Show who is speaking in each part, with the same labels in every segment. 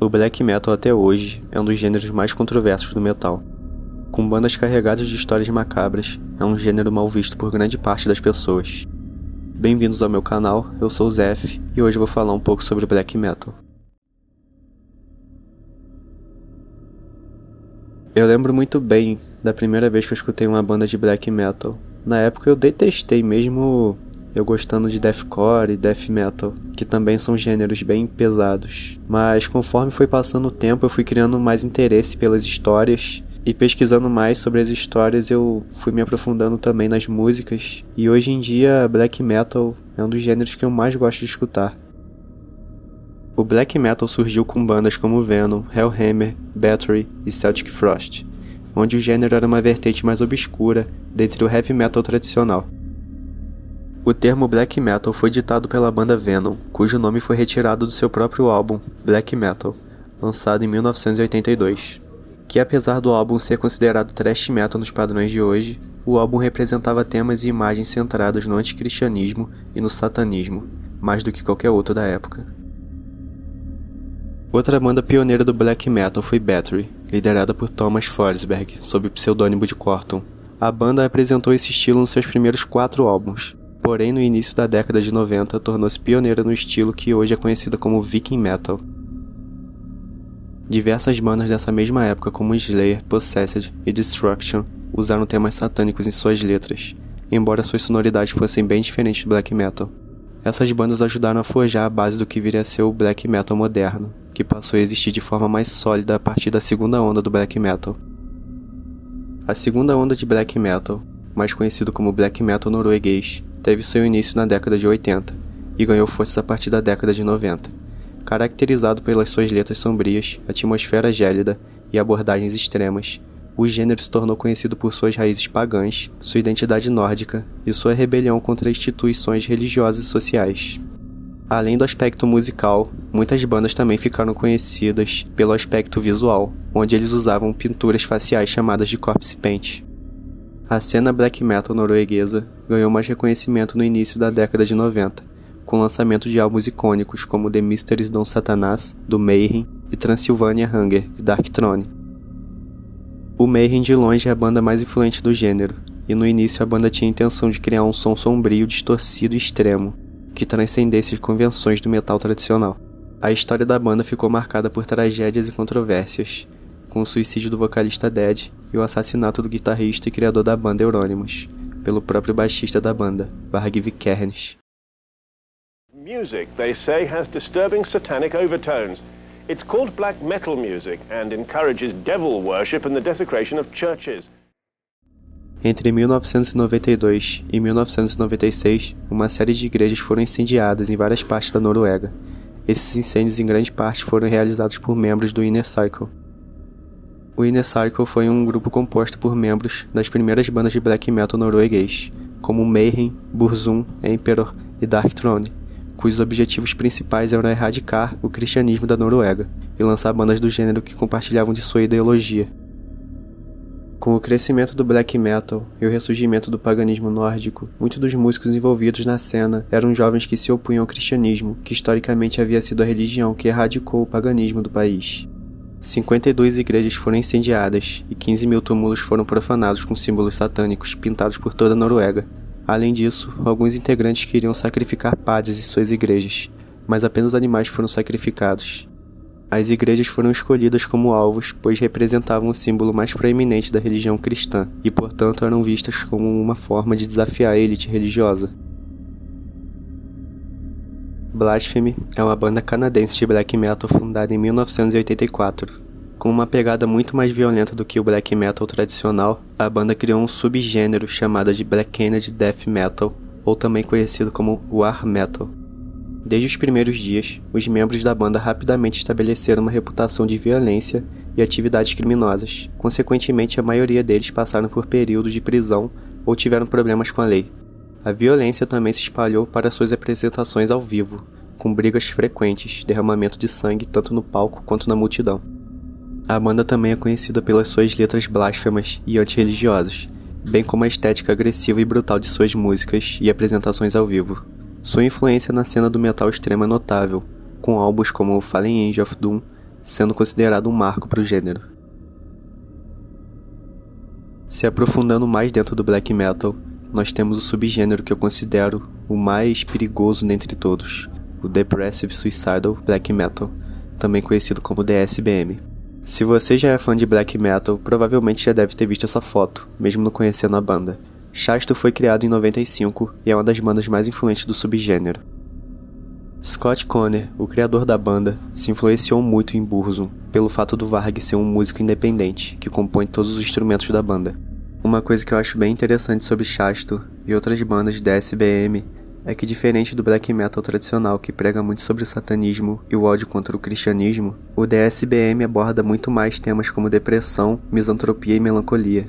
Speaker 1: O black metal até hoje é um dos gêneros mais controversos do metal. Com bandas carregadas de histórias macabras, é um gênero mal visto por grande parte das pessoas. Bem-vindos ao meu canal, eu sou o Zef e hoje vou falar um pouco sobre black metal. Eu lembro muito bem da primeira vez que eu escutei uma banda de black metal. Na época eu detestei, mesmo eu gostando de deathcore e death metal, que também são gêneros bem pesados. Mas conforme foi passando o tempo, eu fui criando mais interesse pelas histórias e pesquisando mais sobre as histórias, eu fui me aprofundando também nas músicas. E hoje em dia, black metal é um dos gêneros que eu mais gosto de escutar. O black metal surgiu com bandas como Venom, Hellhammer, Battery e Celtic Frost, onde o gênero era uma vertente mais obscura dentre o heavy metal tradicional. O termo black metal foi ditado pela banda Venom, cujo nome foi retirado do seu próprio álbum, Black Metal, lançado em 1982. Que apesar do álbum ser considerado thrash metal nos padrões de hoje, o álbum representava temas e imagens centrados no anticristianismo e no satanismo, mais do que qualquer outro da época. Outra banda pioneira do black metal foi Battery, liderada por Thomas Forsberg, sob o pseudônimo de Corton. A banda apresentou esse estilo nos seus primeiros 4 álbuns, porém no início da década de 90 tornou-se pioneira no estilo que hoje é conhecida como Viking Metal. Diversas bandas dessa mesma época como Slayer, Possessed e Destruction usaram temas satânicos em suas letras, embora suas sonoridades fossem bem diferentes do black metal. Essas bandas ajudaram a forjar a base do que viria a ser o black metal moderno, que passou a existir de forma mais sólida a partir da segunda onda do black metal. A segunda onda de black metal, mais conhecido como black metal norueguês, teve seu início na década de 80 e ganhou forças a partir da década de 90. Caracterizado pelas suas letras sombrias, atmosfera gélida e abordagens extremas, o gênero se tornou conhecido por suas raízes pagãs, sua identidade nórdica e sua rebelião contra instituições religiosas e sociais. Além do aspecto musical, muitas bandas também ficaram conhecidas pelo aspecto visual, onde eles usavam pinturas faciais chamadas de corpse paint. A cena black metal norueguesa ganhou mais reconhecimento no início da década de 90, com o lançamento de álbuns icônicos como The Mysteries Don Satanas, do Mayhem, e Transylvania Hunger, de Dark Throne. O Mayhem de longe é a banda mais influente do gênero, e no início a banda tinha a intenção de criar um som sombrio, distorcido e extremo, que transcendesse as convenções do metal tradicional. A história da banda ficou marcada por tragédias e controvérsias, com o suicídio do vocalista Dead e o assassinato do guitarrista e criador da banda Euronymous, pelo próprio baixista da banda, Varg Vikernes.
Speaker 2: Music, they say, has disturbing satanic overtones. It's called black metal music and encourages devil worship and the desecration of churches.
Speaker 1: Entre 1992 e 1996, uma série de igrejas foram incendiadas em várias partes da Noruega. Esses incêndios em grande parte foram realizados por membros do Inner Circle. O Inner Circle foi um grupo composto por membros das primeiras bandas de black metal norueguês, como Mayhem, Burzum, Emperor e Dark Throne, cujos objetivos principais eram erradicar o cristianismo da Noruega e lançar bandas do gênero que compartilhavam de sua ideologia. Com o crescimento do black metal e o ressurgimento do paganismo nórdico, muitos dos músicos envolvidos na cena eram jovens que se opunham ao cristianismo, que historicamente havia sido a religião que erradicou o paganismo do país. 52 igrejas foram incendiadas e 15 mil túmulos foram profanados com símbolos satânicos pintados por toda a Noruega. Além disso, alguns integrantes queriam sacrificar padres em suas igrejas, mas apenas animais foram sacrificados. As igrejas foram escolhidas como alvos, pois representavam o símbolo mais proeminente da religião cristã, e portanto eram vistas como uma forma de desafiar a elite religiosa. Blasphemy é uma banda canadense de black metal fundada em 1984. Com uma pegada muito mais violenta do que o black metal tradicional, a banda criou um subgênero chamado de Black Kennedy Death Metal, ou também conhecido como War Metal. Desde os primeiros dias, os membros da banda rapidamente estabeleceram uma reputação de violência e atividades criminosas. Consequentemente, a maioria deles passaram por períodos de prisão ou tiveram problemas com a lei. A violência também se espalhou para suas apresentações ao vivo, com brigas frequentes, derramamento de sangue tanto no palco quanto na multidão. A banda também é conhecida pelas suas letras blasfemas e antirreligiosas, bem como a estética agressiva e brutal de suas músicas e apresentações ao vivo. Sua influência na cena do metal extremo é notável, com álbuns como Fallen Angel of Doom, sendo considerado um marco para o gênero. Se aprofundando mais dentro do black metal, nós temos o subgênero que eu considero o mais perigoso dentre todos, o Depressive Suicidal Black Metal, também conhecido como DSBM. Se você já é fã de black metal, provavelmente já deve ter visto essa foto, mesmo não conhecendo a banda. Shastor foi criado em 95 e é uma das bandas mais influentes do subgênero. Scott Conner, o criador da banda, se influenciou muito em Burzum, pelo fato do Varg ser um músico independente, que compõe todos os instrumentos da banda. Uma coisa que eu acho bem interessante sobre Shastor e outras bandas de DSBM é que, diferente do black metal tradicional que prega muito sobre o satanismo e o ódio contra o cristianismo, o DSBM aborda muito mais temas como depressão, misantropia e melancolia.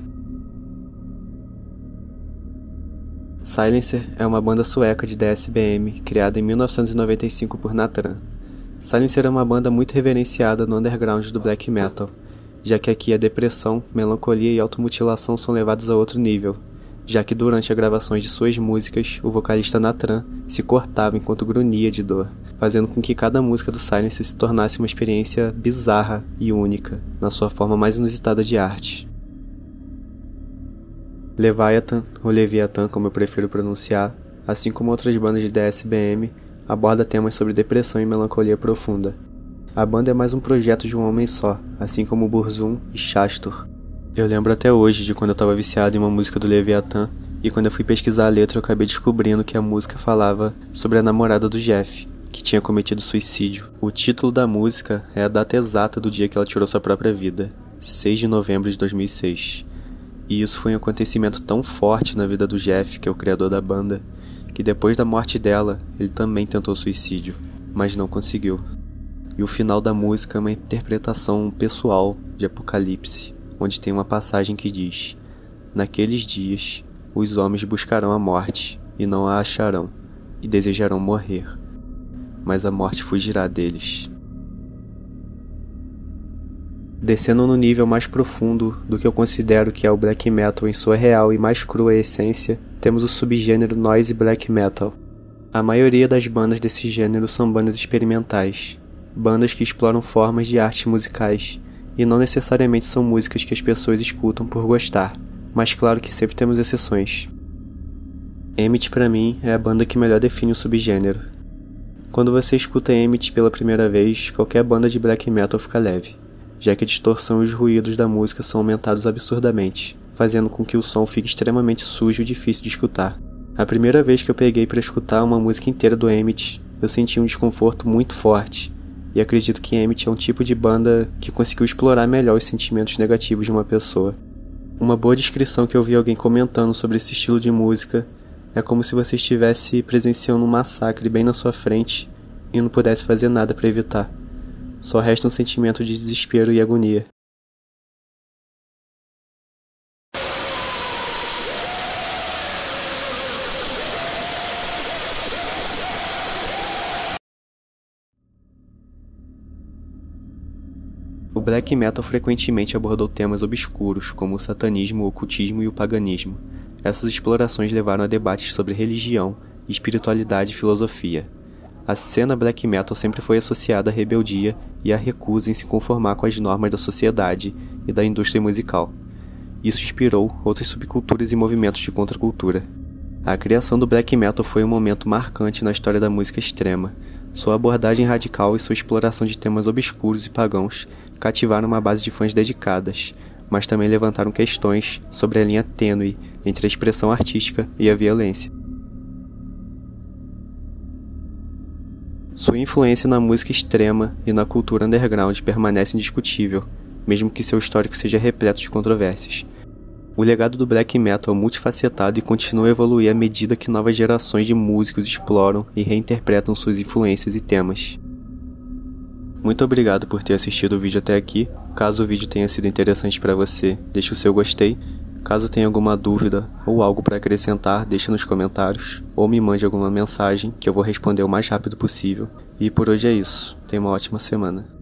Speaker 1: Silencer é uma banda sueca de DSBM criada em 1995 por Natran. Silencer é uma banda muito reverenciada no underground do black metal, já que aqui a depressão, melancolia e automutilação são levados a outro nível, já que durante as gravações de suas músicas, o vocalista Natran se cortava enquanto grunhia de dor, fazendo com que cada música do Silencer se tornasse uma experiência bizarra e única, na sua forma mais inusitada de arte. Leviathan, ou Leviathan como eu prefiro pronunciar, assim como outras bandas de DSBM, aborda temas sobre depressão e melancolia profunda. A banda é mais um projeto de um homem só, assim como Burzum e Shastor. Eu lembro até hoje de quando eu estava viciado em uma música do Leviathan, e quando eu fui pesquisar a letra eu acabei descobrindo que a música falava sobre a namorada do Jeff, que tinha cometido suicídio. O título da música é a data exata do dia que ela tirou sua própria vida, 6 de novembro de 2006. E isso foi um acontecimento tão forte na vida do Jeff, que é o criador da banda, que depois da morte dela, ele também tentou suicídio, mas não conseguiu. E o final da música é uma interpretação pessoal de Apocalipse, onde tem uma passagem que diz: "Naqueles dias, os homens buscarão a morte, e não a acharão, e desejarão morrer, mas a morte fugirá deles." Descendo no nível mais profundo do que eu considero que é o black metal em sua real e mais crua essência, temos o subgênero noise black metal. A maioria das bandas desse gênero são bandas experimentais, bandas que exploram formas de artes musicais, e não necessariamente são músicas que as pessoas escutam por gostar, mas claro que sempre temos exceções. Emmett pra mim é a banda que melhor define o subgênero. Quando você escuta Emmett pela primeira vez, qualquer banda de black metal fica leve, já que a distorção e os ruídos da música são aumentados absurdamente, fazendo com que o som fique extremamente sujo e difícil de escutar. A primeira vez que eu peguei para escutar uma música inteira do Emmett, eu senti um desconforto muito forte, e acredito que Emmett é um tipo de banda que conseguiu explorar melhor os sentimentos negativos de uma pessoa. Uma boa descrição que eu vi alguém comentando sobre esse estilo de música é como se você estivesse presenciando um massacre bem na sua frente e não pudesse fazer nada para evitar. Só resta um sentimento de desespero e agonia. O black metal frequentemente abordou temas obscuros, como o satanismo, o ocultismo e o paganismo. Essas explorações levaram a debates sobre religião, espiritualidade e filosofia. A cena black metal sempre foi associada à rebeldia e à recusa em se conformar com as normas da sociedade e da indústria musical. Isso inspirou outras subculturas e movimentos de contracultura. A criação do black metal foi um momento marcante na história da música extrema. Sua abordagem radical e sua exploração de temas obscuros e pagãos cativaram uma base de fãs dedicadas, mas também levantaram questões sobre a linha tênue entre a expressão artística e a violência. Sua influência na música extrema e na cultura underground permanece indiscutível, mesmo que seu histórico seja repleto de controvérsias. O legado do black metal é multifacetado e continua a evoluir à medida que novas gerações de músicos exploram e reinterpretam suas influências e temas. Muito obrigado por ter assistido o vídeo até aqui. Caso o vídeo tenha sido interessante para você, deixe o seu gostei. Caso tenha alguma dúvida ou algo para acrescentar, deixe nos comentários ou me mande alguma mensagem que eu vou responder o mais rápido possível. E por hoje é isso. Tenha uma ótima semana.